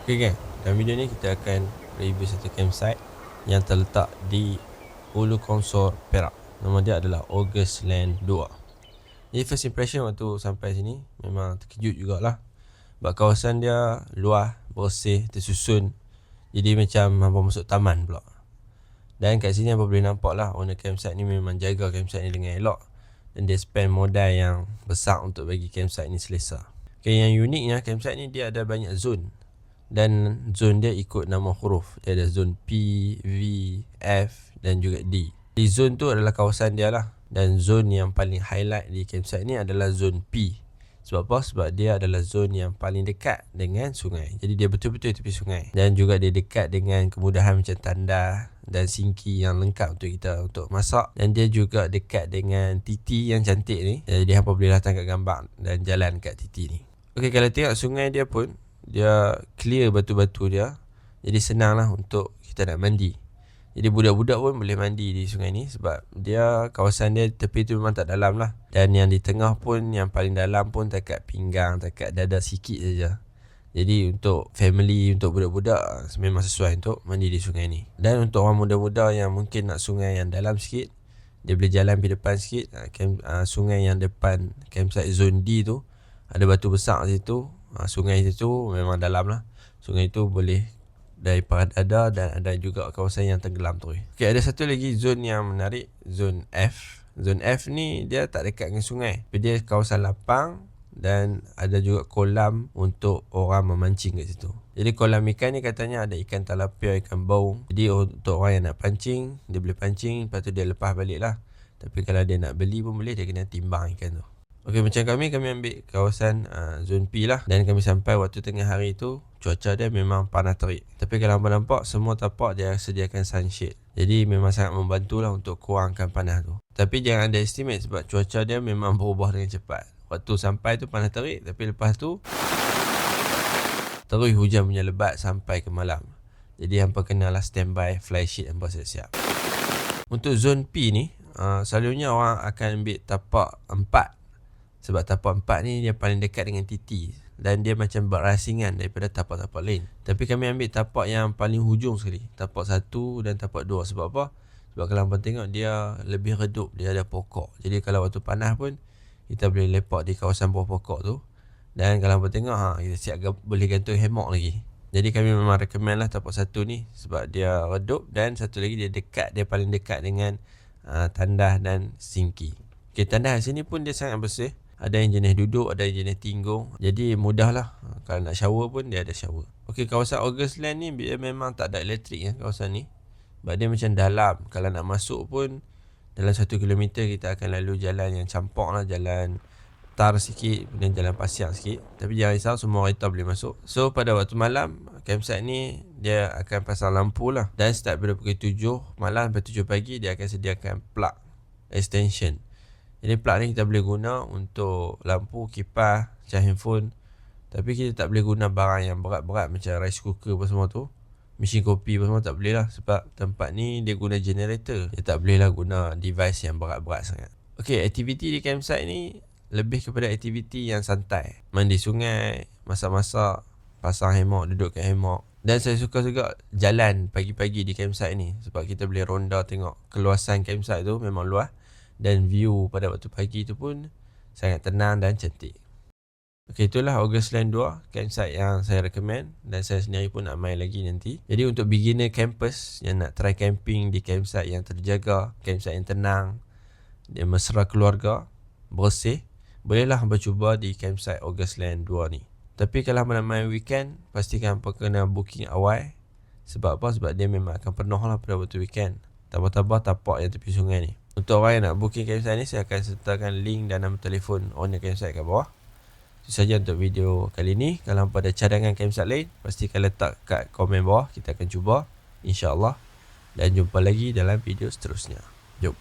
Okay kan, dalam video ni kita akan review satu campsite yang terletak di Ulu Konsor, Perak. Nama dia adalah August Land 2. Jadi first impression waktu sampai sini memang terkejut jugalah. Sebab kawasan dia luas, bersih, tersusun. Jadi macam hampa masuk taman pula. Dan kat sini hampa boleh nampak lah owner campsite ni memang jaga campsite ni dengan elok. Dan dia spend modal yang besar untuk bagi campsite ni selesa. Okay, yang uniknya campsite ni dia ada banyak zone. Dan zone dia ikut nama huruf. Dia ada zone P, V, F dan juga D. Di zone tu adalah kawasan dia lah. Dan zone yang paling highlight di campsite ni adalah zone P. Sebab apa? Sebab dia adalah zone yang paling dekat dengan sungai. Jadi dia betul-betul tepi sungai. Dan juga dia dekat dengan kemudahan macam tandas dan sinki yang lengkap untuk kita untuk masak. Dan dia juga dekat dengan titi yang cantik ni. Jadi hampa boleh datang kat gambar dan jalan kat titi ni. Okey, kalau tengok sungai dia pun dia clear batu-batu dia. Jadi senang lah untuk kita nak mandi. Jadi budak-budak pun boleh mandi di sungai ni. Sebab dia kawasan dia tepi tu memang tak dalam lah. Dan yang di tengah pun, yang paling dalam pun takat pinggang, takat dada sikit saja. Jadi untuk family, untuk budak-budak memang sesuai untuk mandi di sungai ni. Dan untuk orang muda-muda yang mungkin nak sungai yang dalam sikit, dia boleh jalan pergi depan sikit. Sungai yang depan campsite zone D tu ada batu besar situ. Sungai situ memang dalam lah. Sungai tu boleh daripada ada dan ada juga kawasan yang tenggelam tu. Okay, ada satu lagi zone yang menarik, zone F. Zone F ni dia tak dekat dengan sungai, tapi dia kawasan lapang dan ada juga kolam untuk orang memancing kat situ. Jadi kolam ikan ni katanya ada ikan talapia, ikan baung. Jadi untuk orang yang nak pancing, dia boleh pancing, lepas tu dia lepas balik lah. Tapi kalau dia nak beli pun boleh, dia kena timbang ikan tu. Okey, macam kami ambil kawasan zone P lah. Dan kami sampai waktu tengah hari tu, cuaca dia memang panas terik. Tapi kalau hampa nampak, semua tapak dia sediakan sunshade. Jadi memang sangat membantu lah untuk kurangkan panas tu. Tapi jangan underestimate sebab cuaca dia memang berubah dengan cepat. Waktu sampai tu panas terik, tapi lepas tu terus hujan punya lebat sampai ke malam. Jadi hampa kenalah standby fly sheet hampa siap-siap. Untuk zone P ni, selalunya orang akan ambil tapak 4. Sebab tapak 4 ni dia paling dekat dengan titi. Dan dia macam berasingan daripada tapak-tapak lain. Tapi kami ambil tapak yang paling hujung sekali, tapak 1 dan tapak 2. Sebab apa? Sebab kalau hampa tengok dia lebih redup, dia ada pokok. Jadi kalau waktu panas pun kita boleh lepak di kawasan bawah pokok tu. Dan kalau hampa tengok kita siap boleh gantung hammock lagi. Jadi kami memang recommend lah tapak 1 ni sebab dia redup. Dan satu lagi dia paling dekat dengan tandas dan sinki. Okay, tandas sini pun dia sangat bersih. Ada yang jenis duduk, ada yang jenis tinggung. Jadi mudah lah. Kalau nak shower pun dia ada shower. Okey, kawasan August Land ni dia memang tak ada elektrik ya, kawasan ni. Sebab dia macam dalam. Kalau nak masuk pun dalam 1 kilometer kita akan lalu jalan yang campak lah. Jalan tar sikit, kemudian jalan pasir sikit. Tapi jangan risau, semua kereta boleh masuk. So pada waktu malam, campsite ni dia akan pasang lampu lah. Dan start pada pukul 7 malam sampai 7 pagi dia akan sediakan plug extension. Jadi plug ni kita boleh guna untuk lampu, kipas, charge handphone. Tapi kita tak boleh guna barang yang berat-berat macam rice cooker apa semua tu. Mesin kopi apa semua tak boleh lah. Sebab tempat ni dia guna generator. Dia tak boleh lah guna device yang berat-berat sangat. Okay, aktiviti di campsite ni lebih kepada aktiviti yang santai. Mandi sungai, masak-masak, pasang hammock, duduk kat hammock. Dan saya suka juga jalan pagi-pagi di campsite ni. Sebab kita boleh ronda tengok keluasan campsite tu memang luas. Dan view pada waktu pagi tu pun sangat tenang dan cantik. Okey, itulah August Land 2, campsite yang saya recommend. Dan saya sendiri pun nak main lagi nanti. Jadi untuk beginner campers yang nak try camping di campsite yang terjaga, campsite yang tenang, dia mesra keluarga, bersih, bolehlah hampa cuba di campsite August Land 2 ni. Tapi kalau hampa nak main weekend, pastikan hampa kena booking awal. Sebab apa? Sebab dia memang akan penuh lah pada waktu weekend. Tambah-tambah tapak yang tepi sungai ni. Untuk orang yang nak booking campsite ni, saya akan sertakan link dan nombor telefon owner campsite kat bawah. Itu saja untuk video kali ni. Kalau hampa ada cadangan campsite lain, pastikan letak kat komen bawah. Kita akan cuba, InsyaAllah. Dan jumpa lagi dalam video seterusnya. Jom.